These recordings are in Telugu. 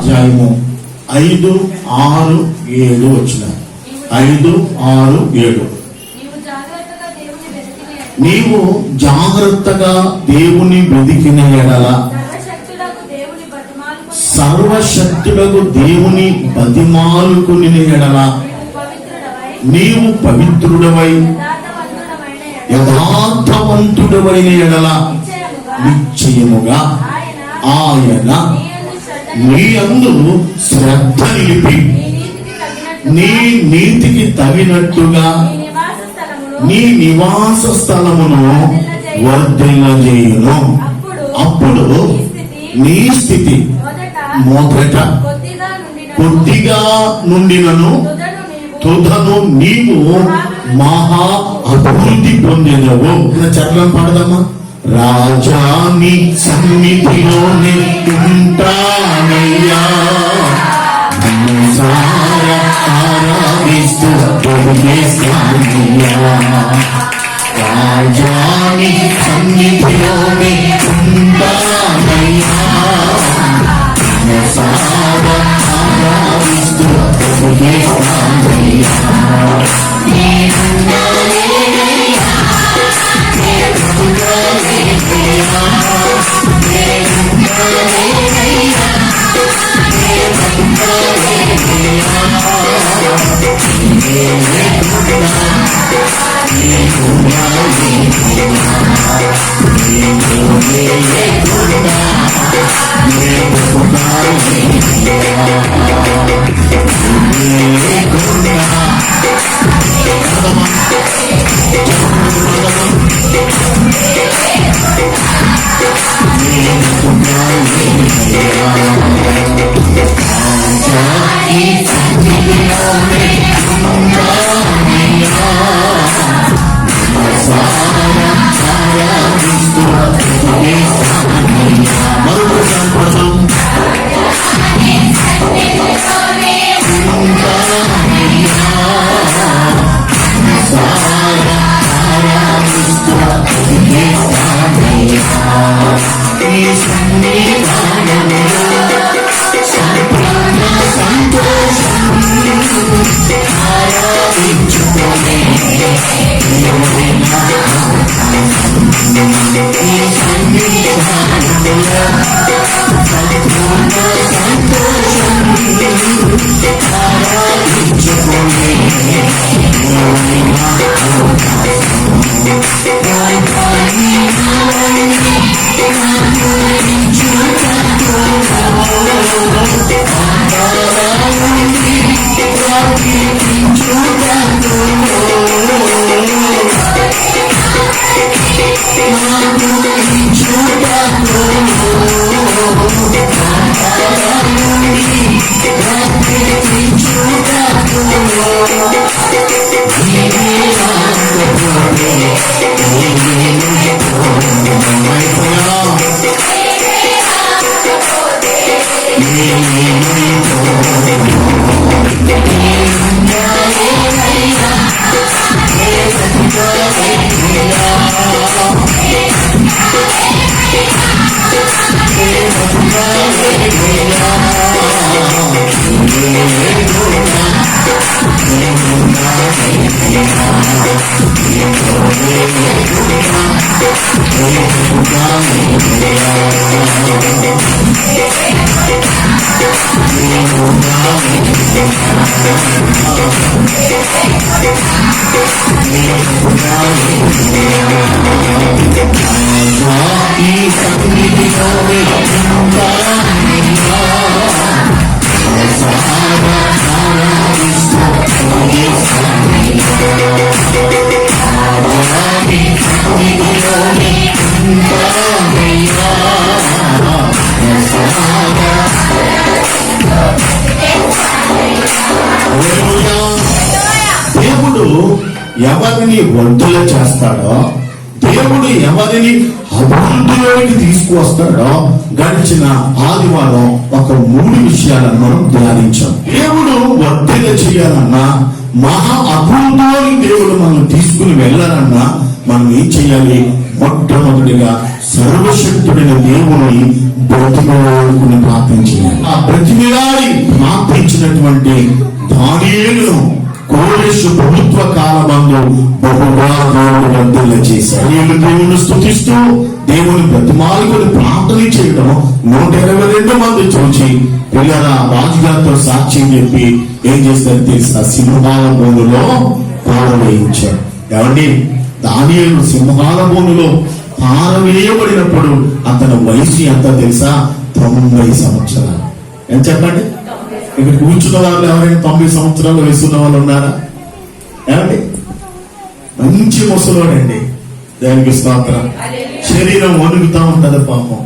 అధ్యాయము 5, 6, 7 వచ్చిన 5, 6, 7. నీవు జాగ్రత్తగా దేవుని వెదికిన ఎడల సర్వశక్తులకు దేవుని బతిమాలుకుని ఎడల నీవు పవిత్రుడవై యథార్థవంతుడవైన ఎడల నిశ్చయముగా ఆయన నీ యందు శ్రద్ధ నిలిపి నీ నీతికి తగినట్టుగా నీ నివాస స్థలమును వర్ధిల్లజేయును. అప్పుడు నీ స్థితి మొదట కొద్దిగా నుండినను తుదను నీవు మహా అభివృద్ధి పొందేదవు. చరణం పాడదమ్మా. రాజాని సన్నిధిలోనే ఉంటానయ్యా, ఆరాధిస్తూ రాజాని సన్నిధిలోనే ఉంటానయ్యా, ఆరాధిస్తూ ఎవరిని వర్ధులు చేస్తాడో, దేవుడు ఎవరిని అభివృద్ధిలోకి తీసుకువస్తాడో గడిచిన ఆదివారం ఒక 3 విషయాలను మనం ధ్యానించాం. దేవుడు వర్ధులు చేయాలన్నా, మహా అభివృద్ధిలోకి దేవుడు మనం తీసుకుని వెళ్ళాలన్నా మనం ఏం చేయాలి? మొట్టమొదటిగా సర్వశక్తుడైన దేవుని బ్రతిమలాడుకుని ప్రార్థించాడు. ఆ బ్రతిమలాడి ప్రార్థించినటువంటి దానియేలును కోరెషు ప్రభుత్వ కాలమందు బహుగా దేవుడు వర్ధిల్ల చేశాడు. దేవుని స్తుతిస్తూ దేవుని బ్రతిమాలుకుని ప్రార్థన చేయడం 122 మంది చూచి పిల్లల రాజుగారితో సాక్ష్యం చెప్పి ఏం చేస్తారు తెలుసా? సింహాల భూమిలో పారవేయించాడు. ఏమండి, దానియేలు సింహాల భూమిలో పారవేయబడినప్పుడు అతని వయసు ఎంత తెలుసా? 90 సంవత్సరాలు. ఏం చెప్పండి? ఇక్కడ కూర్చున్న వాళ్ళు ఎవరైనా 90 సంవత్సరాలు వయసున్న వాళ్ళు ఉన్నారా? ఏమండి, మంచి ముసలోడండి, దానికి స్తోత్రం. శరీరం వణుకుతా ఉంటది పాపం.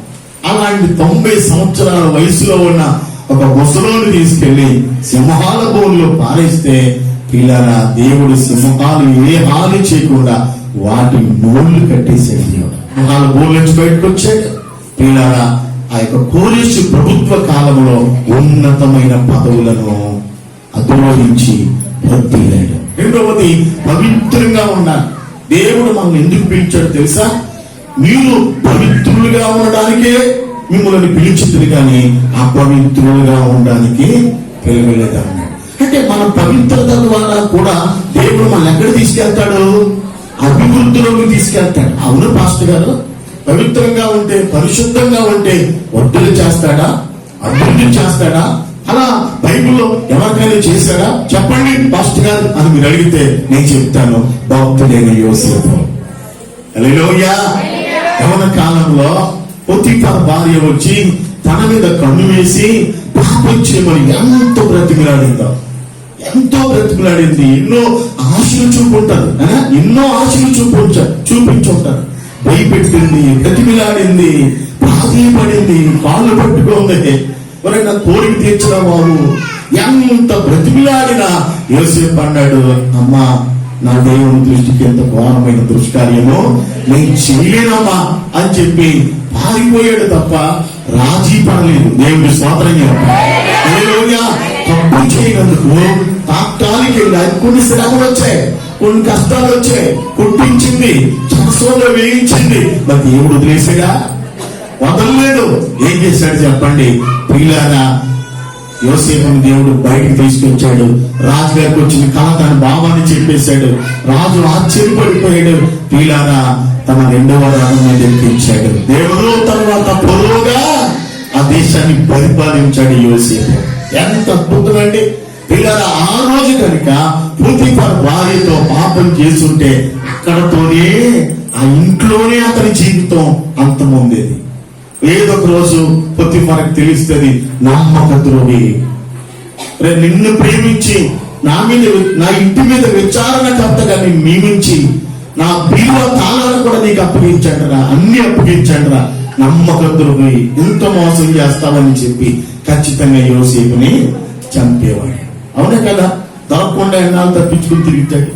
అలాంటి 90 సంవత్సరాల వయసులో ఉన్న ఒక ముసలోని తీసుకెళ్లి సింహాల బోన్లో పారేస్తే పిల్లరా, దేవుడు సింహాలు ఏ హాని చేయకుండా వాటి నోళ్లు కట్టేసాడు. దేవుడు సింహాల బోన్ నుంచి బయటకు వచ్చాడు. పిల్లరా, ఆ యొక్క కోరెషు ప్రభుత్వ కాలంలో ఉన్నతమైన పదవులను అధిరోహించి వర్ధిల్లాడు. రెండవది, పవిత్రంగా ఉండాలి. దేవుడు మనల్ని ఎందుకు పిలిచాడు తెలుసా? మీరు పవిత్రులుగా ఉండడానికే మిమ్మల్ని పిలిచింది, కానీ అపవిత్రులుగా ఉండడానికి పిలవలేదన్నాడు. అంటే మన పవిత్రత ద్వారా కూడా దేవుడు మనల్ని ఎక్కడ తీసుకెళ్తాడు? అభివృద్ధిలోకి తీసుకెళ్తాడు. అవును పాస్టర్ గారు, పవిత్రంగా ఉంటే, పరిశుద్ధంగా ఉంటే వర్ధులు చేస్తాడా? అభివృద్ధి చేస్తాడా? అలా బైబిల్లో ఎవరికైనా చేశాడా? చెప్పండి పాస్టర్ గారు అని మీరు అడిగితే నేను చెప్తాను, భక్తుడైన యోసేపు. హల్లెలూయా. యవ్వన కాలంలో పొతిఫర్ భార్య వచ్చి తన మీద కన్ను వేసి పాపం చేయమని ఎంతో బ్రతిమలాడిందో, ఎంతో బ్రతిమలాడింది. ఎన్నో ఆశలు చూపుంటారు, ఎన్నో ఆశలు చూపించుంటారు. భయపెట్టింది, బ్రతిమలాడింది, ప్రాధేయపడింది, కాళ్ళు పట్టుకుంది. ఎవరైనా కోరిక తీర్చిన వారు ఎంత బ్రతిమలాడినా యోసేపు అన్నాడు, అమ్మా, నా దేవుని దృష్టికి ఎంత ఘోరమైన దుష్కార్యమో నేను చేయలేనమ్మా అని చెప్పి పారిపోయాడు తప్ప రాజీ పడలేదు. దేవుడి స్వాతంత్ర్యం. తప్పు చేయనందుకు తాత్కాలికంగా కొన్ని శ్రమలు వచ్చాయి, కొన్ని కష్టాలు వచ్చాయి, కొట్టించింది, చరసోలో వేయించింది. మరి దేవుడు వదిలేసాడా? వదలలేదు. ఏం చేశాడు చెప్పండి? పిల్లారా, యోసేపుని దేవుడు బయటికి తీసుకొచ్చాడు. రాజుగారికి వచ్చిన కళ తన భావాన్ని చెప్పేశాడు. రాజు ఆశ్చర్యపడిపోయాడు. పిల్లారా, తన 2వ రాణం మీద ఎక్కించాడు. దేవుడు తర్వాత పొరువుగా ఆ దేశాన్ని పరిపాలించాడు యోసేపు. ఎంత అద్భుతమండి పిల్లారా. ఆ రోజు కనుక పొతిఫర్ భార్యతో పాపం చేస్తుంటే అక్కడతోనే ఆ ఇంట్లోనే అతని జీవితం అంతమొందేది. ఏదో ఒక రోజు పొతిఫర్కి తెలుస్తుంది, నమ్మకద్రోహి, నిన్ను ప్రేమించి నా ఇంటి మీద విచారణకర్తగా నేను నియమించి నా బీరువా తాళాలు కూడా నీకు అప్పగించండిరా, అన్ని అప్పగించండిరా, నమ్మకద్రోహి, ఇంత మోసం చేస్తావని చెప్పి ఖచ్చితంగా యోసేపుని చంపేవాడు. అవునే కదా? దొరకకుండా ఎన్నాళ్ళు తప్పించుకుని తిరుగుతాడు.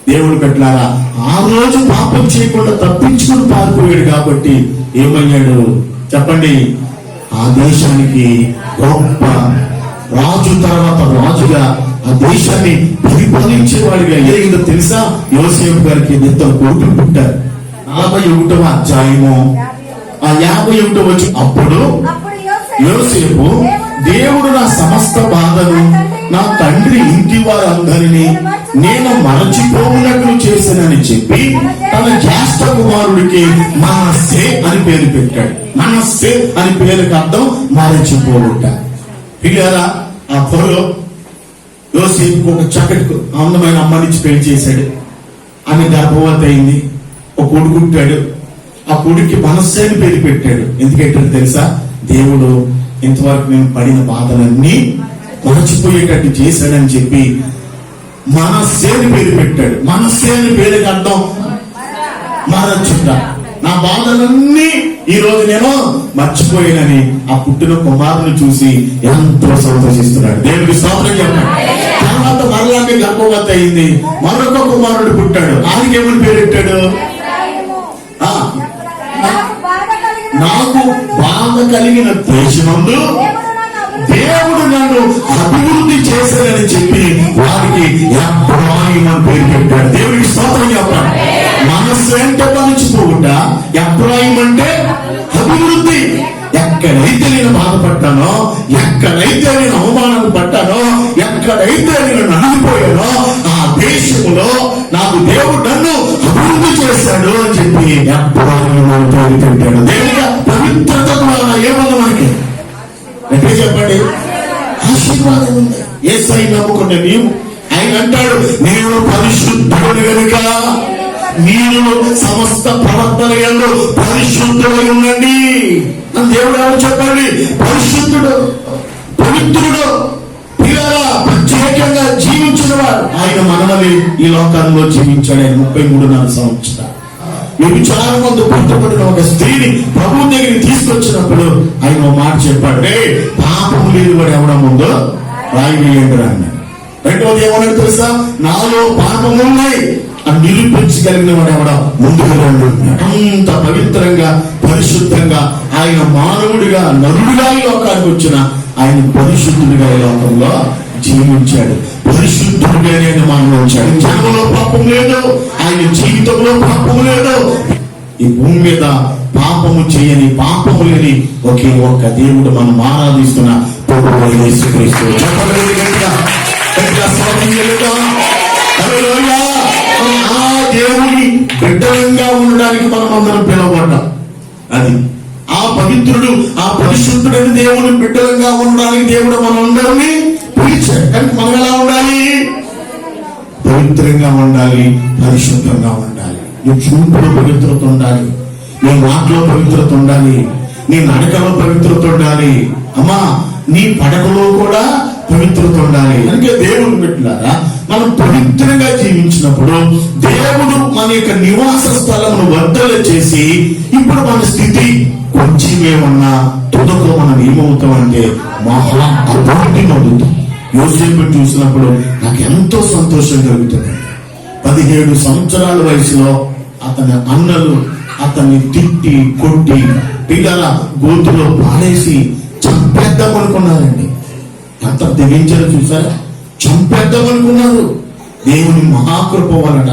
దేవుడు పెట్టారా, ఆ రోజు పాపం చేయకుండా తప్పించుకుని పారిపోయాడు కాబట్టి ఏమయ్యాడు చెప్పండి? ఆ దేశానికి గొప్ప రాజు, తర్వాత రాజుగా ఆ దేశాన్ని పరిపాలించేవాడిగా ఎదిగిందో తెలుసా? యోసేపు గారికి 2 కొడుకులు పుట్టారు. 41వ అధ్యాయము ఆ 51 వచ్చి, అప్పుడు యోసేపు, దేవుడు నా సమస్త బాధను, నా తండ్రి ఇంటి వారందరినీ నేను మరచిపోవునట్లు చేశానని చెప్పి తన జ్యేష్ఠ కుమారుడికి మనస్సే అని పేరు పెట్టాడు. మనస్సే అని పేరుకి అర్థం మరచిపోవుట. పిల్లారా, ఆ ఫరో యోసేపుకు ఒక చక్కటి అందమైన అమ్మనిచ్చి పెళ్లి చేశాడు. ఆమె గర్భవతి అయింది, ఒక కొడుకు పుట్టాడు. ఆ కొడుక్కి మనస్సే అని పేరు పెట్టాడు. ఎందుకంటే తెలుసా? దేవుడు ఇంతవరకు నేను పడిన బాధలన్నీ మరచిపోయేటట్టు చేశాడని చెప్పి మనస్సేని పేరు పెట్టాడు. మనస్సేని పేరుకి అర్థం మరచుట. నా బాధలన్నీ ఈ రోజు నేను మర్చిపోయానని ఆ పుట్టిన కుమారుని చూసి ఎంతో సంతోషిస్తున్నాడు. దేవుడికి స్తోత్రం చెప్పండి. తర్వాత మరలాంటి గర్భవతి అయింది, మరొక కుమారుడు పుట్టాడు. ఆయనకి ఏమని పేరు పెట్టాడు? నాకు బాధ కలిగిన దేశమందు దేవుడు నన్ను అభివృద్ధి చేశాడని చెప్పి వారికి ఎఫ్రాయిం అని పేరు పెట్టాడు. దేవుడికి స్తోత్రం చెప్పండి. మనస్సు అంటే మరచిపోకుండా, ఎఫ్రాయిం అంటే అభివృద్ధి. ఎక్కడైతే నేను బాధపడ్డానో, ఎక్కడైతే నేను అవమానాలు పడ్డానో, ఎక్కడైతే నేను నలిగిపోయానో ఆ దేశంలో నాకు దేవుడు నన్ను అభివృద్ధి చేశాడు అని చెప్పి పెట్టాడు. దేవుడిగా పవిత్రత ద్వారా ఏమన్నా మనకి అంటే చెప్పండి, ఆశీర్వాదం ఉంది. యేసై నమ్ముకున్న నీవు, ఆయన అంటాడు నేను పరిశుద్ధుడు కనుక మీరు సమస్త ప్రవర్తనలో పరిశుద్ధుడై ఉండండి అని దేవుడు ఎవరు చెప్పండి? పరిశుద్ధుడు, పవిత్రుడు, పిల్లరా ప్రత్యేకంగా జీవించిన వాడు. ఆయన మనవలే ఈ లోకాల్లో జీవించాడు. 33.5 సంవత్సరాలు వ్యభిచారం మందు పట్టుబడిన ఒక స్త్రీని ప్రభువు దగ్గరికి తీసుకొచ్చినప్పుడు ఆయన ఒక మాట చెప్పాడు, పాపం లేని వాడు ఎవడ ముందో రాయి వేయండి అన్నాడు. రెండోది ఏమన్నాడు తెలుసా? నాలో పాపం ఉన్నాయి అని నిరూపించగలిగిన వాడు ఎవడ ముందుకు రండి. అంత పవిత్రంగా పరిశుద్ధంగా ఆయన మానవుడిగా నరుడిగా ఈ లోకానికి వచ్చిన ఆయన పరిశుద్ధుడిగా ఈ లోకంలో జీవించాడు. పరిశుద్ధుడిగా నేను మానవించాడు. జన్మలో పాపం లేదు, ఆయన జీవితంలో పాపం లేదు. ఈ భూమి మీద పాపము చేయని, పాపము లేని ఒకే ఒక్క దేవుడు మనం ఆరాధిస్తున్న ప్రభువైన యేసుక్రీస్తు. ఆ దేవుని బిడ్డలంగా ఉండడానికి మనం అందరం పిలువబడ్డాం. అది ఆ పవిత్రుడు, ఆ పరిశుద్ధుడైన దేవుని బిడ్డలంగా ఉండడానికి దేవుడు మనం అందరినీ పిలిచాడు. కానీ మనం ఎలా ఉండాలి? పవిత్రంగా ఉండాలి, పరిశుద్ధంగా ఉండాలి. నీ చూపులో పవిత్రత ఉండాలి, నీ మాటలో పవిత్రత ఉండాలి, నీ నడకలో పవిత్రత ఉండాలి. అమ్మా నీ పడకలో కూడా పవిత్రత ఉండాలి. అందుకే దేవుని బిడ్డలారా మనం పవిత్రంగా జీవించినప్పుడు దేవుడు మన యొక్క నివాస స్థలమును వర్ధల చేసి ఇప్పుడు మన స్థితి కొంచెమేమన్నా తుదకు మనం ఏమవుతామంటే మహా అభివృద్ధి పొందుతాం. యోసేపు చూసినప్పుడు నాకు ఎంతో సంతోషం కలుగుతుంది. 17 సంవత్సరాల వయసులో అతని అన్నలు అతన్ని తిట్టి కొట్టి పిల్లల గోతులో పాడేసి చంపేద్దామనుకున్నారండి. ఎంత తెగించారో చూసారా? చంపేద్దామనుకున్నారు. దేవుని మహాకృప వలన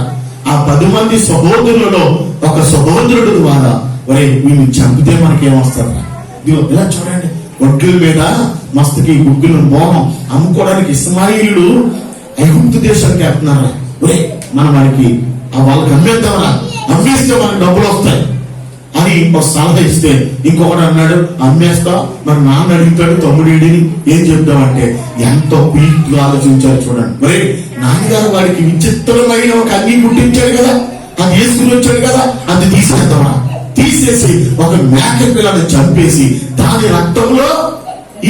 ఆ 10 మంది సహోదరులలో ఒక సహోదరుడు ద్వారా ఒరే వీళ్ళు చంపితే మనకేమొస్తారా? ఇలా చూడండి, ఒడ్ల మీద మస్తుకి గుగ్గులు మోహం అమ్ముకోవడానికి ఇస్మాయిలు ఐగుప్తు దేశానికి వెళ్తున్నారు. ఒరే మనం వారికి వాళ్ళకి అమ్మేద్దామరా, అమ్మేస్తే మనకు డబ్బులు వస్తాయి అని ఒక సలహా ఇస్తే ఇంకొకటి అన్నాడు అమ్మేస్తా. మరి నాన్న అడుగుతాడు తమ్ముడిని ఏం చెప్తామంటే ఎంతో పీక్లు ఆలోచించారు. చూడండి, మరి నాన్నగారు వాడికి విచిత్రమైన ఒక అన్ని పుట్టించాడు కదా, అది వేసుకుని వచ్చాడు కదా, అది తీసేద్దామా? తీసేసి ఒక మేక పిల్లని చంపేసి దాని రక్తంలో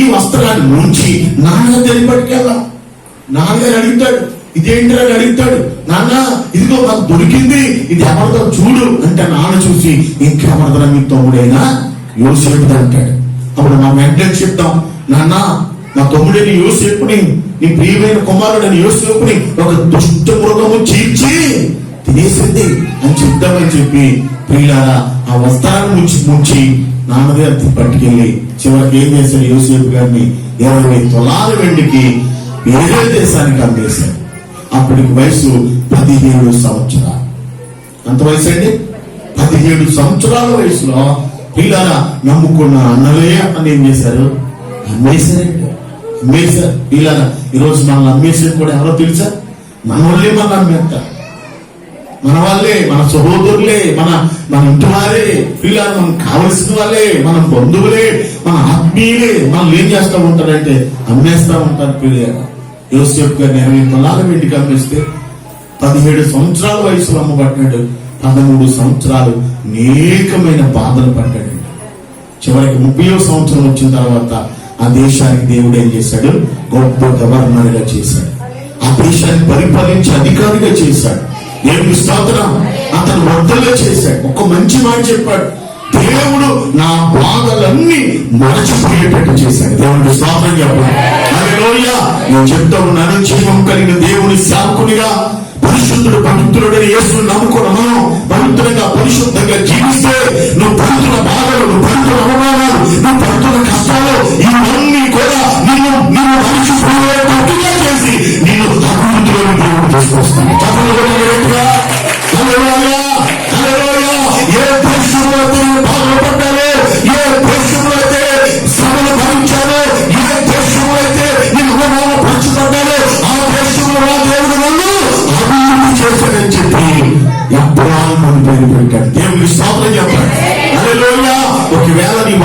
ఈ వస్త్రాన్ని ముంచి నాన్నగారు తెలిపట్టుకెళ్ళాం. నాన్నగారు అడుగుతాడు ఇదేంటి అని అడుగుతాడు. నాన్న ఇదిగో నాకు దొరికింది, ఇది ఎవరిదో చూడు అంటే నాన్న చూసి ఇంకెవరిదో మీ తమ్ముడైనా యోసేపుడు అంటాడు. అప్పుడు మా వెంటనే చెప్తాం, నాన్న నా తమ్ముడైన యోసేపుని, నీ ప్రియమైన కుమారుడైన యోసేపుని ఒక దుష్ట మృగము చీల్చి తినేసింది అని చెప్తామని చెప్పి ప్రియులారా ఆ వస్త్రాన్ని ముంచి నాన్నగారి పట్టుకెళ్ళి చివరికి ఏం చేశాడు? యోసేపు గారిని 20 తులాల వెండికి వేరే దేశానికి అమ్మేశాడు. అప్పటికి వయసు 17 సంవత్సరాలు. అంత వయసు అండి 17 సంవత్సరాల వయసులో పిల్లరా నమ్ముకున్న అన్నలే అని ఏం చేశారు? అమ్మేశారండి. అమ్మేశారు. పిల్లరా ఈరోజు మనల్ని అమ్మేసేది కూడా ఎవరో తెలుసా? మన వాళ్ళే మన అమ్మేస్తారు. మన వాళ్ళే, మన సహోదరులే, మన ఇంటి వారే, పిల్లలు మనకు కావలసిన వాళ్ళే, మన బంధువులే, మన ఆత్మీయులే మనల్ని ఏం చేస్తూ ఉంటారంటే అమ్మేస్తా ఉంటారు. పిల్లలు యోసేపు గారిని 20 తులాల వెండికి అమ్మేస్తే 17 సంవత్సరాల వయసులో అమ్మబడ్డాడు. 13 సంవత్సరాలు అనేకమైన బాధలు పడ్డాడు. చివరికి 30వ సంవత్సరం వచ్చిన తర్వాత ఆ దేశానికి దేవుడు ఏం చేశాడు? గొప్ప గవర్నర్ గా చేశాడు. ఆ దేశాన్ని పరిపాలించే అధికారిగా చేశాడు. దేవుని స్తోత్రం. అతను వర్ధలో చేశాడు. ఒక మంచి మాట చెప్పాడు, దేవుడు నా బాధలన్నీ మరచిపోయేటట్టు చేశాడు. దేవుడికి స్తోత్రం చెప్పాలి. హల్లెలూయా. నేను చెప్తా ఉన్నాను, జీవం కలిగిన దేవుని సేవకునిగా పరిశుద్ధుడు పవిత్రుడని యేసుని నమ్ముకున్న మనం పవిత్రంగా పరిశుద్ధంగా జీవిస్తే నువ్వు పడుతున్న బాధలు, నువ్వు పడుతున్న అవమానాలు, నువ్వు పడుతున్న కష్టాలు ఇవన్నీ కూడా నిన్ను మరచిపోయేటట్టుగా చేసి నేను అభివృద్ధిలోని దేవుడు తీసుకొస్తాను. ఏ దేశంలో అయితే బాధపడ్డారో, ఏ దేశంలో అయితే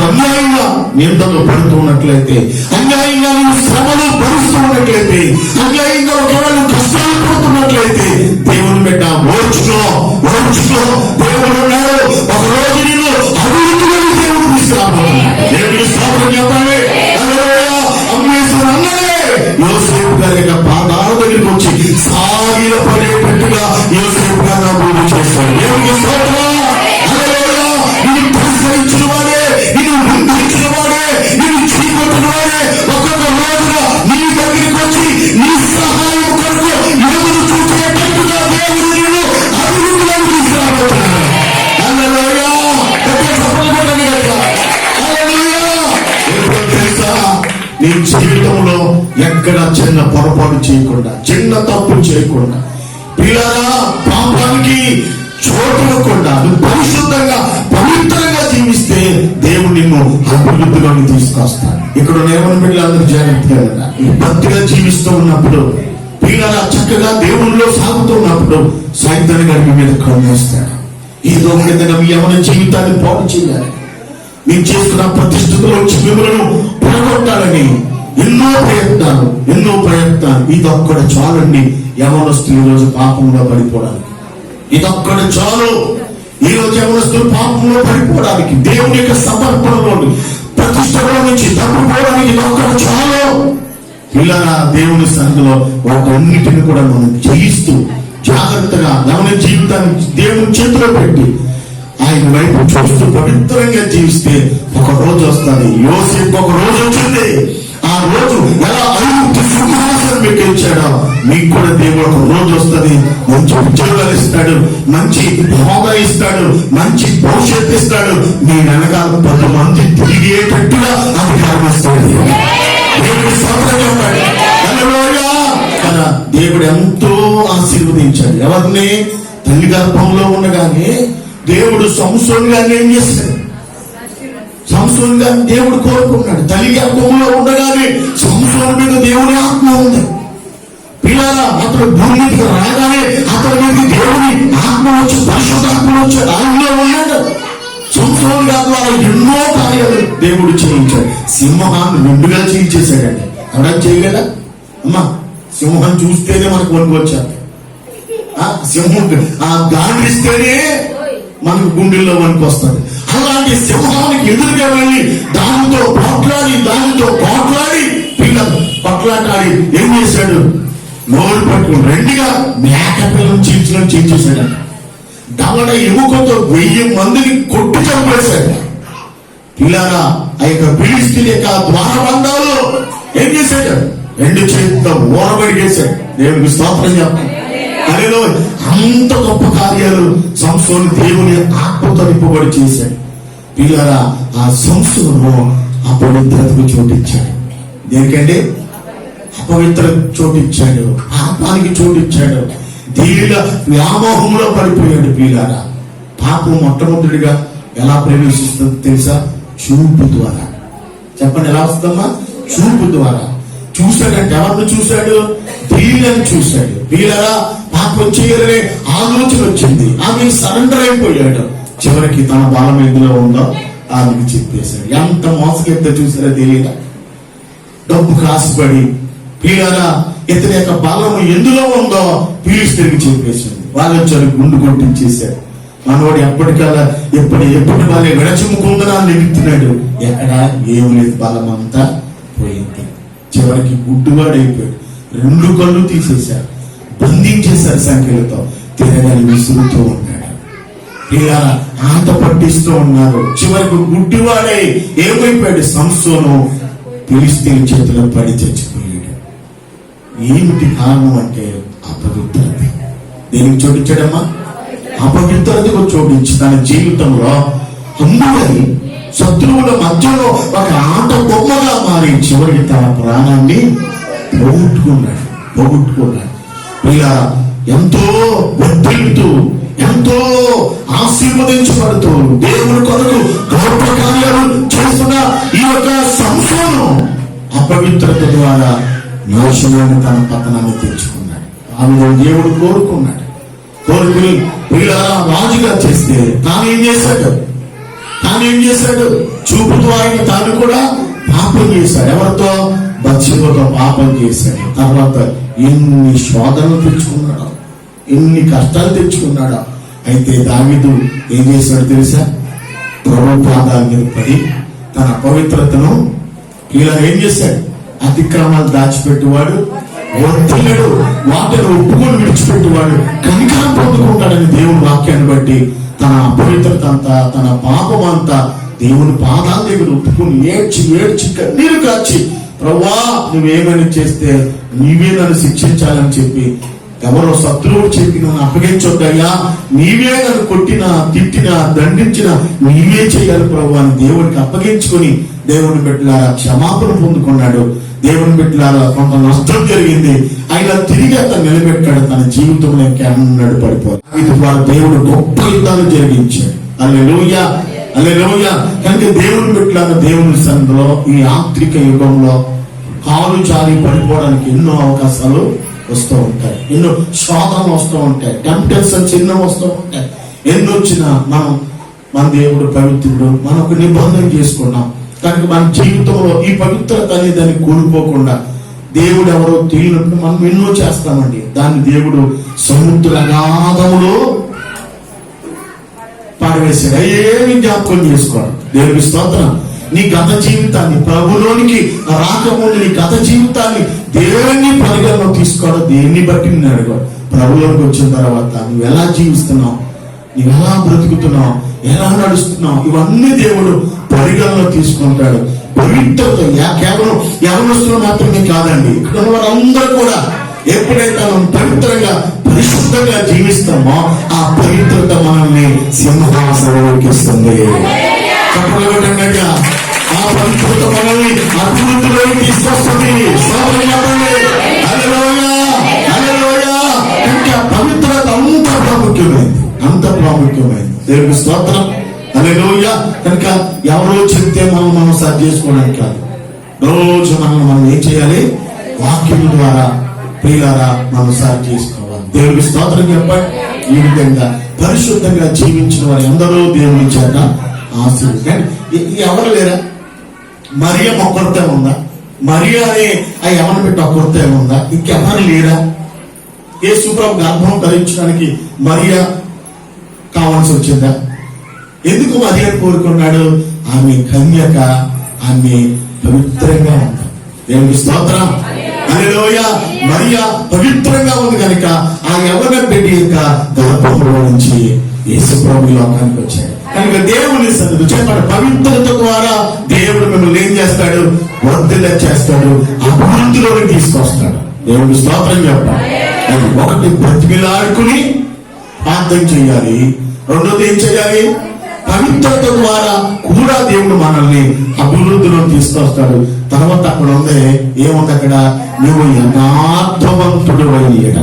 అన్యాయంగా నిందలు పడుతున్నట్లయితే, అన్యాయంగా నువ్వు శ్రమలు భరిస్తున్నట్లయితే, అన్యాయంగా ఒకవేళ కష్టాలు పడుతున్నట్లయితే, దేవుని బిడ్డ ఓర్చుకో. దేవుడు ఉన్నాడు. ఒక రోజు నేను అభివృద్ధిలో దేవుడు తీసుకురాబోతున్నాడు. దేవుడికి స్తోత్రం చెప్పండి. అమ్మేశ్వరు అన్నదే యోసేపు గారి యొక్క పాదాల దగ్గరికి వచ్చి సాగిల పడేటట్టుగా యోసేపు గారు అభివృద్ధి చేశాడు. దేవుడికి స్తోత్రం. నిన్ను పరిశ్రమించిన వాడే, నిన్ను నిందించిన వాడే, నిన్ను చీకొట్టిన వాడే ఒక్కొక్క రోజున నీ దగ్గరికి వచ్చి నీ సహాయం కొరకు ఎవరు చూసేటట్టుగా దేవుడు నిన్ను అభివృద్ధిలోకి తీసుకురాబోతున్నాడు. హల్లెలూయా. తెలుసా, నీ జీవితంలో ఎక్కడ చిన్న పొరపాటు చేయకుండా, చిన్న తప్పు చేయకుండా, పిల్లరా పాపానికి చోటుకుండా నువ్వు పరిశుద్ధంగా పవిత్రంగా జీవిస్తే దేవుడు నిన్ను అభివృద్ధిలోకి తీసుకొస్తాడు. ఇక్కడ ఏమని పిల్లలందరూ జాగ్రత్తగా భక్తిగా జీవిస్తూ ఉన్నప్పుడు, పిల్లల చక్కగా దేవుళ్ళలో సాగుతున్నప్పుడు సైతాన్ని గారి మీద కన్నేస్తాడు. ఏదో విధంగా మీ యవన జీవితాన్ని పాడు చేయాలి, మీరు చేస్తున్న ప్రతిష్ఠితులు వచ్చి మిమ్మల్ని పడగొట్టాలని ఎన్నో ప్రయత్నాలు. ఇదొక్కడ చాలండి యవనస్తులు ఈ రోజు పాపంలో పడిపోవడానికి. ఇదొక్కడ చాలు ఈ రోజు యవనస్తులు పాపంలో పడిపోవడానికి, దేవుని యొక్క సమర్పణలో ప్రతిష్టలో నుంచి తప్పిపోవడానికి ఇదొక్కడ చాలు. పిల్లల దేవుని సన్నిధిలో వాటన్నిటిని కూడా మనం జయిస్తూ జాగ్రత్తగా యవన జీవితాన్ని దేవుని చేతిలో పెట్టి ఆయన వైపు చూస్తూ పవిత్రంగా జీవిస్తే ఒక రోజు వస్తుంది. యోసేపు ఒక రోజు వచ్చింది. ఆ రోజు ఎలా ఐగుప్తు సింహాసనం ఎక్కించాడో మీకు కూడా దేవుడు ఒక రోజు వస్తుంది. మంచి ఉద్యోగాలు ఇస్తాడు, మంచి హోదా ఇస్తాడు, మంచి భవిష్యత్తు ఇస్తాడు. మీ వెనకాల 10 మంది తిరిగేటట్టుగా అధికారం ఇస్తాడు. దేవుడు కదా, దేవుడు ఎంతో ఆశీర్వదించాడు. ఎవరిని? తల్లి గర్భంలో ఉండగానే దేవుడు సంసోను గారిని ఏం చేశాడు? సంసోను గారిని దేవుడు కోరుకున్నాడు. తల్లి గర్భంలో ఉండగానే సంసోను మీద దేవుని ఆత్మ ఉంది. పిల్లరా అతడు భూమి మీదకి రాగానే అతని మీద దేవుని ఆత్మ వచ్చి, పరిశుద్ధాత్మ వచ్చి ఆయనలో ఉన్నాడు. సంసోను గారి ద్వారా ఎన్నో కార్యాలు దేవుడు చేయించాడు. సింహాన్ని 2గా చేయించేశాడండి. ఎవరైనా చేయగలరా? అమ్మా, సింహం చూస్తేనే మనకు వణుకొచ్చాడు. సింహం ఆ గాండిస్తేనే మనకు గుండెల్లో వణుకొస్తుంది. అలాంటి సింహానికి ఎదురుగా వెళ్ళి దానితో పోట్లాడి పిల్లలు పట్లాటాడి ఏం చేశాడు? నోరు పట్టుకుని 2గా మేకపిల్లను చీల్చేశాడు. దవడ ఎముకతో 1000 మందిని కొట్టి చంపేశాడు. పిల్లరా ఆ యొక్క ఫిలిష్తీయుల యొక్క ద్వారబంధాలు ఏం చేశాడు? 2 చేతులతో ఊరబడిగేశాడు. దేవునికి స్తోత్రం చెప్పండి. అదేలో అంత గొప్ప కార్యాలు సంసోను దేవుని ఆత్మతో నింపబడి చేశాడు. పిల్లరా ఆ సంసోను అపవిత్రతకు చోటిచ్చాడు. దేనికంటే అపవిత్ర చోటిచ్చాడు, పాపానికి చోటిచ్చాడు. దీనిగా వ్యామోహంలో పడిపోయాడు. పిల్లరా పాపం మొట్టమొదటిగా ఎలా ప్రవేశిస్తుందో తెలుసా? చూపు ద్వారా. చెప్పండి, ఎలా వస్తుందమ్మా? చూపు ద్వారా. చూశాడంటే ఎవరిని చూశాడు? దీనిని చూశాడు. పిల్లరా పాపం చేయాలనే ఆలోచన వచ్చింది. ఆమె సరెండర్ అయిపోయాడు. చివరికి తన బలం ఎందులో ఉందో ఆమెకు చెప్పేశాడు. ఎంత మోసకెత్త చూసారో తెలియదా? డబ్బుకు ఆశపడి పిల్లరా ఇతని యొక్క బలం ఎందులో ఉందో ఫిలిష్తీయులకు చెప్పేశాడు. వాళ్ళు వచ్చారు, గుండు కొట్టించేశాడు. మనవాడు ఎప్పటి వాళ్ళే విడచిముకుందనాన్ని ఎగుతున్నాడు. ఎక్కడ ఏం లేదు, బలం అంతా పోయింది. చివరికి గుడ్డువాడైపోయాడు. 2 కళ్ళు తీసేశారు, బంధించేశారు సంఖ్యలతో. తిరగని విసురుతూ ఉన్నాడు. ఇలా ఆట పట్టిస్తూ ఉన్నారు. చివరికి గుడ్డివాడై ఏమైపోయాడు? సంసోను ఫిలిష్తీయుల చేతిలో పడి చచ్చిపోయాడు. ఏమిటి కారణం అంటే అపవిత్రత. దేనికి చోటించాడమ్మా? అపవిత్రతకు చోటించి తన జీవితంలో అందుకని శత్రువుల మధ్యలో ఒక ఆట బొమ్మగా మారి చివరికి తన ప్రాణాన్ని పోగొట్టుకున్నాడు. ఇలా ఎంతో వర్ధిల్లుతూ, ఎంతో ఆశీర్వదించబడుతూ దేవుని కొరకు గొప్ప కార్యాలు చేస్తున్న ఈ యొక్క సంసోను అపవిత్రత ద్వారా నాశనాన్ని, తన పతనాన్ని తెచ్చుకున్నాడు. ఆమె దేవుడు కోరుకుని రాజుగా చేస్తే తాను ఏం చేశాడు? ఆయన ఏం చేశాడు? చూపుతో ఆయన తాను కూడా పాపం చేశాడు. ఎవరితో? బత్షెబతో పాపం చేశాడు. తర్వాత ఎన్ని శోధనలు తెచ్చుకున్నాడు, ఎన్ని కష్టాలు తెచ్చుకున్నాడు. అయితే దావీదు ఏం చేశాడు తెలుసా? ప్రభు పాదాల మీద పడి తన పవిత్రతను ఇలా ఏం చేశాడు? అతిక్రమాలు దాచిపెట్టేవాడు, వర్తిల్లడు, వాటిని ఒప్పుకొని విడిచిపెట్టేవాడు కనికరం పొందుకుంటాడని దేవుని వాక్యాన్ని బట్టి తన అపవిత్రత అంతా, తన పాపం అంతా దేవుని పాదాల దగ్గర ఒప్పుకొని ఏడ్చి ఏడ్చి కన్నీరు కాచి, ప్రభువా నువ్వేమైనా చేస్తే నీవే నన్ను శిక్షించాలని చెప్పి, ఎవరో శత్రువులు చెప్పి నన్ను అప్పగించొద్దయ్యా, నీవే నన్ను కొట్టినా తిట్టినా దండించినా నీవే చేయాలి ప్రభు అని దేవుడికి అప్పగించుకొని దేవుని బిడ్డలారా క్షమాపణ పొందుకున్నాడు. దేవుని బిడ్డలారా కొంత నష్టం జరిగింది, ఆయన తిరిగి అతను నిలబెట్టాడు. తన జీవితంలో ఇంకెన్నడు పడిపోయాడు. ఇది వారు దేవుడు గొప్ప యుద్ధాలు జరిగించాడు. హల్లెలూయా, హల్లెలూయా. కనుక దేవుని బిడ్డలారా దేవుని సన్నిధిలో ఈ ఆంతరిక యుగంలో కాలు జారి పడిపోవడానికి ఎన్నో అవకాశాలు వస్తూ ఉంటాయి, ఎన్నో శోధనలు వస్తూ ఉంటాయి, టెంప్టేషన్స్ ఎన్నో వస్తూ ఉంటాయి. ఎన్ని వచ్చినా మన దేవుడు పవిత్రుడు, మనం ఒక నిబంధన చేసుకున్నాం కనుక మన జీవితంలో ఈ పవిత్రత అనే దాన్ని కోల్పోకుండా దేవుడు ఎవరో తెలియనప్పుడు మనం ఎన్నో చేస్తామండి. దాన్ని దేవుడు సముద్ర అగాధములో పారవేశాడు. ఏమి జ్ఞాపకం చేసుకోవాలి. దేవుడి స్తోత్రం. నీ గత జీవితాన్ని ప్రభులోనికి రాకముందు నీ గత జీవితాన్ని దేవుని పరిగణలో తీసుకోవడం, దేన్ని బట్టి నేను అడగాడు. ప్రభులోనికి వచ్చిన తర్వాత నువ్వు ఎలా జీవిస్తున్నావు, నువ్వు ఎలా బ్రతుకుతున్నావు, ఎలా నడుస్తున్నావు, ఇవన్నీ దేవుడు పరిగణలో తీసుకుంటాడు. పవిత్రత కేవలం యవనస్తులు మాత్రమే కాదండి, ఇక్కడ ఉన్న వారందరూ కూడా ఎప్పుడైతే మనం పవిత్రంగా పరిశుద్ధంగా జీవిస్తామో ఆ పవిత్రత మనల్ని సింహాసనంలోకి ఇస్తుంది. చెప్పగలగంగా ఆ పవిత్రత మనల్ని అభివృద్ధిలోకి తీసుకొస్తుంది. ఇంకా పవిత్రత అంత ప్రాముఖ్యమైంది, అంత ప్రాముఖ్యమైంది. దేవుని స్తోత్రం. హల్లెలూయా. కనుక ఎవరో చెప్తే మనం సరి చేసుకోవడానికి కాదు, రోజు మనం ఏం చేయాలి? వాక్యం ద్వారా ప్రియులారా మనం సరి చేసుకోవాలి. దేవుని స్తోత్రం. చెప్పండి. ఈ విధంగా పరిశుద్ధంగా జీవించిన వారు ఎందరో దేవుని చేత ఆశీర్వదించండి. ఎవరు లేరా? మరియ ఒక్కరితే ఉందా? మరియ అనే ఆ ఎవరిని పెట్టి ఒక్కరితే ఉందా? ఇంకెవరు లేరా? యేసు ప్రభు గర్భం ధరించడానికి మరియ కావాల్సి వచ్చిందా? ఎందుకు మరియ కోరుకున్నాడు? ఆమె కన్యక, ఆమె పవిత్రంగా ఉంది. దేవునికి స్తోత్రం. హల్లెలూయా. మరియ పవిత్రంగా ఉంది కనుక ఆ యవ్వన బిడ్డ యొక్క గర్భంలో నుంచి యేసు ప్రభు లోకానికి వచ్చాడు. కనుక దేవుని సన్నిధి చెప్పండి, పవిత్రత ద్వారా దేవుడు మిమ్మల్ని ఏం చేస్తాడు? వర్ధిల్ల చేస్తాడు, అభివృద్ధిలోకి తీసుకొస్తాడు. దేవుని స్తోత్రం చెప్పండి. ఒకటి బ్రతికిలాడుకుని ప్రార్థన చేయాలి, రెండోది ఏం చేయాలి? పవిత్రత ద్వారా కూడా దేవుడు మనల్ని అభివృద్ధిలో తీసుకొస్తాడు. తర్వాత అక్కడ ఉంది, ఏముంది అక్కడ? నువ్వు యథార్థవంతుడు అయ్యేట.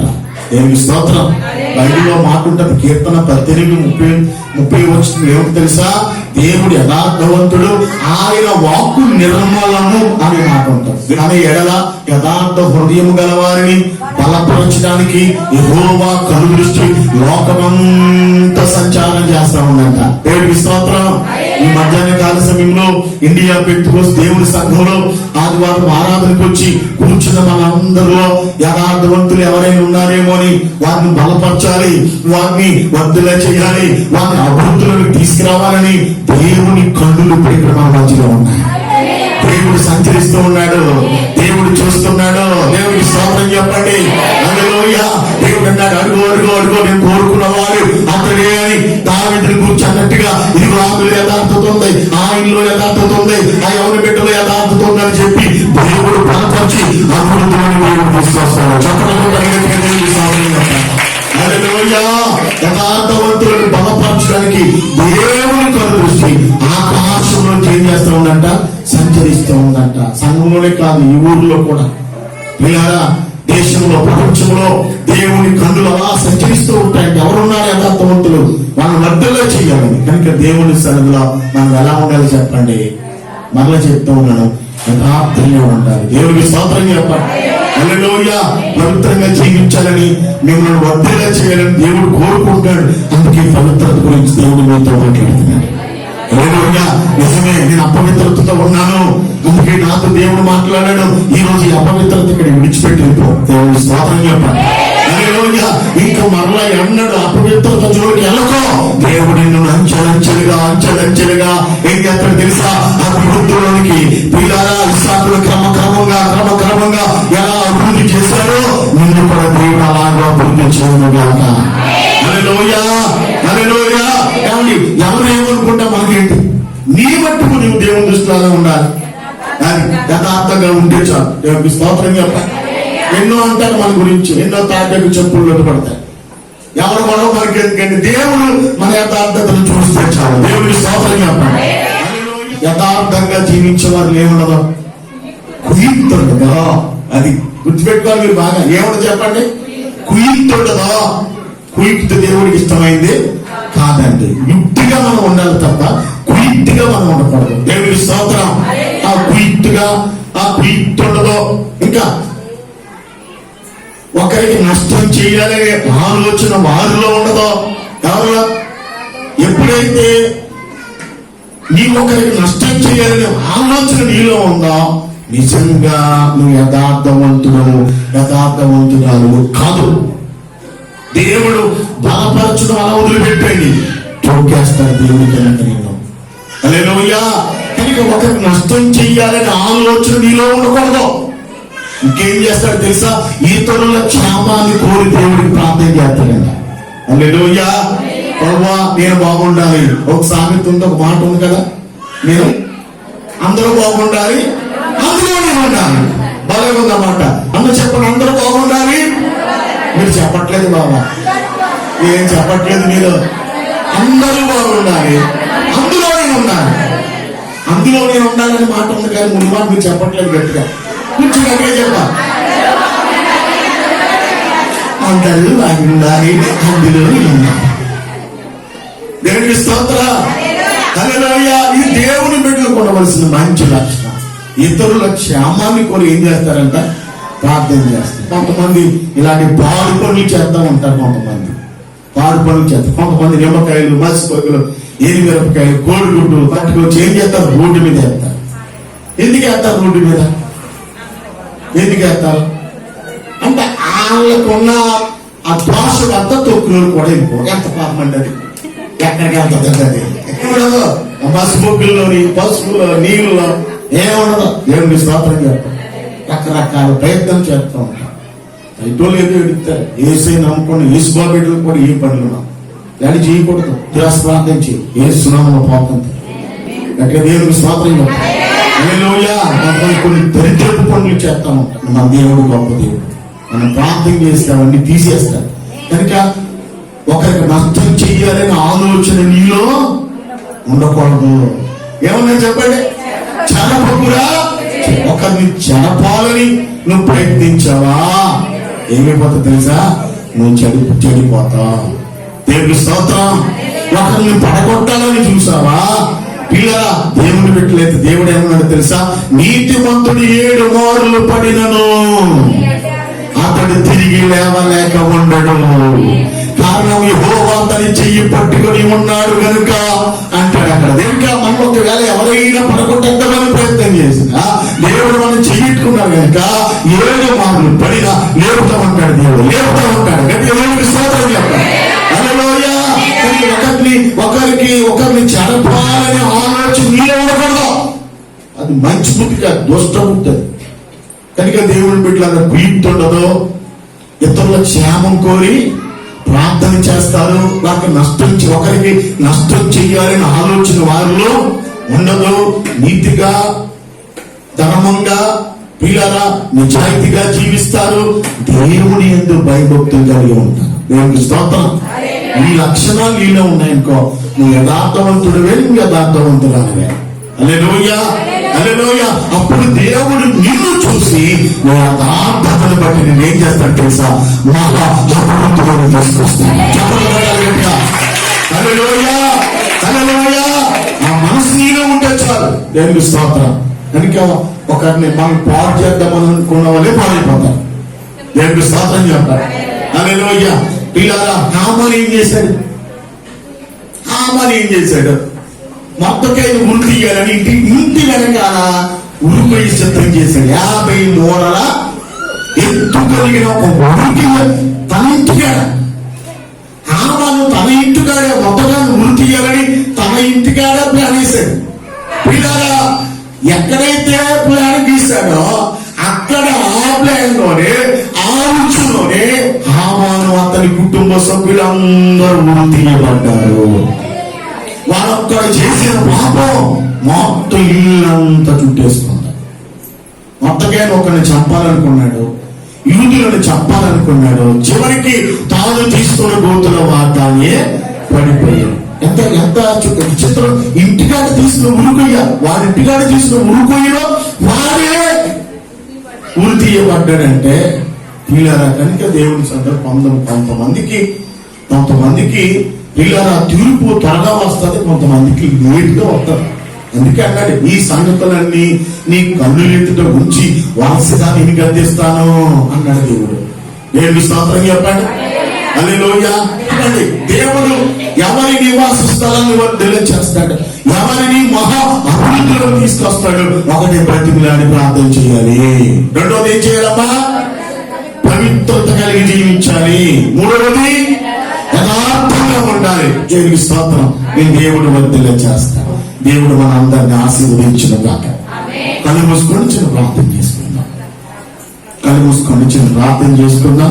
దేవుని స్తోత్రం. బైబిల్లో మాట ఉంటుంది, కీర్తన 18:30 వచ్చింది. ఏమిటి తెలుసా? దేవుడు యథార్థవంతుడు, ఆయన వాక్కు నిర్మలము అనే మాట ఉంటుంది. అనే ఎడల యథార్థ హృదయము గల వారిని బలపరచడానికి యెహోవా కనుదృష్టి లోకమంతా సంచారం చేస్తా ఉందంట. దేవుడికి స్తోత్రం. ఈ మధ్యాహ్న కాల సమయంలో ఇండియా పెంటెకోస్తు దేవుని సంఘంలో ఆదివారం ఆరాధనకు వచ్చి కూర్చున్న మనందరిలో యథార్థవంతులు ఎవరైనా ఉన్నారేమో అని వారిని బలపరచాలి, వారిని వర్ధిల్ల చేయాలి, వారిని అభివృద్ధిలోకి తీసుకురావాలని దేవుని కన్నులు ఇక్కడ మన మధ్యలో ఉన్నాయి. దేవుడు సంచరిస్తూ ఉన్నాడు, దేవుడు చూస్తున్నాడు. దేవుడికి స్తోత్రం చెప్పండి. హల్లెలూయా. దేవుడు అన్నాడు, అడుగు అడుగు అడుగు నేను కోరుకున్నవాడు అతడే అని దావీదుని గురించి అన్నట్టుగా ఇదిగో ఆమెలో యథార్థత ఉంది, ఆయనలో యథార్థత ఉంది, ఆ యవ్వన బిడ్డలో యథార్థత ఉందని చెప్పి దేవుడు బలపరిచి అభివృద్ధిని తీసుకొస్తాడు. యథార్థవంతులను బలపరచడానికి దేవుని కనుదృష్టి ఆకాశంలో ఏం చేస్తూ ఉందంట? సంచరిస్తూ ఉందంట. సంఘంలోనే కాదు, ఈ ఊర్లో కూడా, పిల్లరా దేశంలో, ప్రపంచంలో దేవుని కన్నులు అలా సంచరిస్తూ ఉంటాయంటే ఎవరున్నారు యథార్థవంతులు? మనం వర్ధిల్ల చేయాలని. కనుక దేవుని సన్నిధిలో మనం ఎలా ఉండాలి చెప్పండి? మరలా చెప్తూ ఉన్నాను, యథార్థంగా ఉండాలి. దేవుడికి స్తోత్రం చెప్పండి. హల్లెలూయా. పవిత్రంగా జీవించాలని, మిమ్మల్ని వర్ధిల్ల చేయాలని దేవుడు కోరుకుంటాడు. అందుకే పవిత్రత గురించి దేవుడు మీతో మాట్లాడుతున్నాడు. హల్లెలూయా. నిజమే, నేను అపవిత్రతతో ఉన్నాను, అందుకే నాతో దేవుడు మాట్లాడాడు. ఈ రోజు ఈ అపవిత్రత ఇక్కడ విడిచిపెట్టి వెళ్ళిపో. దేవుని స్తోత్రం చెప్పండి. హల్లెలూయా. ఇంకా మరలా ఎన్నడు అపవిత్రత జోలికి వెళ్ళకో. దేవుడు నిన్ను అంచెలంచెలుగా ఏం చేస్తాడు తెలుసా? అభివృద్ధిలోనికి పిల్లరా ఇస్సాకులు క్రమక్రమంగా ఎలా అభివృద్ధి చేశాడో నిన్ను కూడా దేవుడు అలాగా అభివృద్ధి చేయనుగాక. హల్లెలూయా, హల్లెలూయా. కాబట్టి ఎవరేమనుకుంటా మనకేంటి? నీ మట్టుకు నువ్వు దేవుని దృష్టిలో ఉండాలి. అది యథార్థంగా ఉంటే చాలు. దేవుడికి స్తోత్రం చెప్పాలి. ఎన్నో అంటారు మన గురించి, ఎన్నో తాటకు చెప్పులు పడతాయి. ఎవరు మనం మనకి ఎందుకంటే దేవుడు మన యథార్థతను చూస్తే చాలు. దేవుడికి స్తోత్రం చెప్పాలి. యథార్థంగా జీవించే వారు ఏముండదు, కుయుక్తుండదా. అది గుర్తుపెట్టుకోవాలి మీరు బాగా. ఏముండదు చెప్పండి? కుయుక్తుండదా. కుయుక్తి దేవుడికి ఇష్టమైంది కాదండి. యుక్తిగా మనం ఉండాలి తప్ప కుయుక్తిగా మనం ఉండకూడదు. దేవుడికి స్తోత్రం. ఆ కుయుక్తుండదో. ఇంకా ఒకరికి నష్టం చేయాలనే ఆలోచన వారిలో ఉండదో. ఎవరిలో? ఎప్పుడైతే నీ ఒకరికి నష్టం చేయాలనే ఆలోచన నీలో ఉందో నిజంగా నువ్వు యథార్థవంతురాలు కాదు. దేవుడు బలపరచడం అలా వదిలిపెట్టండి, చౌకేస్తాడు దేవుడి కనుక నేను. హల్లెలూయా. కనుక ఒకరికి నష్టం చెయ్యాలనే ఆలోచన నీలో ఉండకూడదు. ఇంకేం చేస్తాడు తెలుసా? ఇతరుల క్షేమాన్ని కోరి దేవుడికి ప్రార్థన చేస్తాడంట. హల్లెలూయా. ప్రభువా నేను బాగుండాలి. ఒక సామెత ఉంది, ఒక మాట ఉంది కదా, నేను అందరూ బాగుండాలి, అందులో నేను ఉండాలి. బాగా ఉందన్నమాట. అందరూ చెప్పండి, అందరూ బాగుండాలి. మీరు చెప్పట్లేదు బాబా, ఏం చెప్పట్లేదు మీరు. అందరూ బాగుండాలి, అందులో నేను ఉండాలి. అందులో నేను ఉండాలని మాట ఉంది కానీ ముందు మాట మీరు చెప్పట్లేదు గట్టిగా. కూర్చొని గట్టిగా చెప్పా. అందరూ బాగుండాలి, అందులో నేను ఉండాలి. దేవునికి స్తోత్రం. హల్లెలూయా. ఇది దేవుని బిడ్డలకు ఉండవలసిన మంచి లక్షణం. ఇతరుల క్షేమాన్ని కోరి ఏం చేస్తారంట? ప్రార్థన చేస్తారు. కొంతమంది ఇలాంటి పాడు పనులు చేస్తూ ఉంటారు. కొంతమంది నిమ్మకాయలు, మసిపోగులు, మిరపకాయలు, కోడిగుడ్డు పట్టుకొచ్చి ఏం చేస్తారు? రోడ్డు మీద వేస్తారు. ఎందుకు వేస్తారు రోడ్డు మీద? ఎందుకు వేస్తారు అంటే వాళ్ళకున్న ఆ దోషం అంతా తొక్కులు కూడా వెళ్ళిపో. ఎంత పాపం అండి అది. ఎక్కడికి వెళ్తుంది అది? ఉండదు. మసిపోగుల్లోని, పసుపులో, నీళ్ళలో ఏముండదు. దేవుడికి స్తోత్రం చేస్తాం. రకరకాల ప్రయత్నం చేస్తూ ఉంటాం. ఇటోళ్ళు ఏదో ఎడుగుతారు. ఏసై నమ్ముకొని యేసుబాబిడ్డలు కూడా ఏ పనులు దాన్ని చేయకూడదు. దేశ ప్రార్థన చేయి. ఏసునామములో పోతుంది గట్టిగా దేవుడికి స్తోత్రం చేస్తాం. హల్లెలూయా. కొన్ని దరిద్రపు పనులు చేస్తా ఉంటాం. మన దేవుడు గొప్ప దేవుడు. మనం ప్రార్థన చేస్తే అవన్నీ తీసేస్తాడు. కనుక ఒకరికి నష్టం చెయ్యాలనే ఆలోచన నీలో ఉండకూడదు. ఏమన్నా చెప్పండి? చెరపకురా. ఒకరిని చెరపాలని నువ్వు ప్రయత్నించావా ఏమైపోతా తెలుసా? నువ్వు చెడిపోతావు. దేవుడి స్తోత్రం. ఒకరిని పడగొట్టాలని చూసావా? పిల్లరా, దేవుని పెట్టలేదు. దేవుడు ఏమన్నాడు తెలుసా? నీతిమంతుడు 7 మార్లు పడినను అతడు తిరిగి లేవలేక ఉండడు. కారణం యెహోవా అతని చెయ్యి పట్టుకొని ఉన్నాడు కనుక అంటాడు అక్కడ. ఇంకా మనం ఒకవేళ ఎవరైనా పడగొట్టేద్దామని ప్రయత్నం చేసినా దేవుడు మనం చెయ్యిట్టుకున్నాడు కనుక 7 మార్లు పడినా లేపుతామంటాడు దేవుడు. లేపుతా ఉంటాడు. గట్టిగా దేవుడికి స్తోత్రం చెప్పాలి. హల్లెలూయా. ఒకరిని చెరపాలనే ఆలోచన నీలో ఉండకూడదు. అది మంచి బుద్ధి కాదు, దుష్ట బుద్ధి. కనుక దేవుని బిడ్డలాగా కుయుక్తుండదో. ఇతరుల క్షేమం కోరి ప్రార్థన చేస్తారు. ఒకరికి నష్టం చెయ్యాలని ఆలోచన వారిలో ఉండదు. నీతిగా, ధర్మంగా, పిల్లరా నిజాయితీగా జీవిస్తారు. దేవుని యందు భయభక్తులు కలిగి ఉంటారు. దేవునికి స్తోత్రం. ఈ లక్షణాలు నీలో ఉన్నాయనుకో, నువ్వు యథార్థవంతుడివే, నువ్వు యథార్థవంతురాలివే. హల్లెలూయా, హల్లెలూయా. అప్పుడు దేవుడు నిన్ను చూసి నువ్వు యథార్థతను బట్టి నేను ఏం చేస్తాడు తెలుసా? మహా యథార్థతను తీసుకొస్తాను. హల్లెలూయా, హల్లెలూయా. ఆ మనసు నీలో ఉంటే చాలు. దేవునికి స్తోత్రం. కనుక ఒకరిని మనం పాడు చేద్దామని అనుకున్న వాళ్ళే పాడైపోతారు. దేవునికి స్తోత్రం చెప్పారు. హల్లెలూయా. పిల్లరా, హామాను ఏం చేశాడు? మొత్తకాయలు ఉరి తీయాలని ఇంటి వెనకాల ఉరుకొయ్యి సిద్ధం చేశాడు. 50 మూరల ఎత్తు కలిగిన ఒక ఉరికి తన ఇంటికాడ, హామాను తన ఇంటికాడ మొత్తగా ఉరి తీయాలని తన ఇంటికాడ ప్లాన్ వేశాడు. పిల్లగా ఎక్కడైతే ప్లాన్ గీశాడో అక్కడ ఆ ప్లాన్ లోనే ఆ రుచులోనే హామాను అతని కుటుంబ సభ్యులందరూ ఉరి తీయబడ్డారు. వాళ్ళొక్కడ చేసిన పాపం మొత్తం ఇల్లంతా చుట్టేసుకున్నాడు. మొత్తగా ఒకరిని చంపాలనుకున్నాడు, యూదులను చంపాలనుకున్నాడు. చివరికి తాను తీసుకున్న గోతుల వాటానే పడిపోయాడు. ఎంత ఎంత చిత్రం! ఇంటికాడ తీసుకున్న ఉరుకొయ్య, వాడి ఇంటికాడ తీసుకున్న ఉరుకొయ్యలో వాడే ఉరి తీయబడ్డాడంటే వీళ్ళరా కనుక దేవుని సందర్భం కొంతమందికి వీళ్ళరా తీర్పు త్వరగా వస్తుంది, కొంతమందికి లేటుగా వస్తుంది. అందుకే అన్నాడు, ఈ సంగతులన్నీ నీ కన్నులెత్తుట ఉంచి వారసుగా నేను గద్దిస్తాను అన్నాడు దేవుడు. దేవుని స్తోత్రం చెప్పండి. హల్లెలూయా. దేవుడు ఎవరి నివాస స్థలాన్ని వర్ధల చేస్తాడు, ఎవరిని మహా అభివృద్ధిలో తీసుకొస్తాడు. ఒకటి బ్రతిమలాడి ప్రార్థన చేయాలి, రెండోది ఏం చేయాలమ్మా? పవిత్రత కలిగి జీవించాలి, మూడవది యథార్థంగా ఉండాలి. దేవునికి స్తోత్రం. నేను దేవుడు వర్ధల చేస్తాను. దేవుడు మన అందరిని ఆశీర్వదించిన కాక. కళ్ళు మూసుకొని చిన్న ప్రార్థన చేసుకుందాం.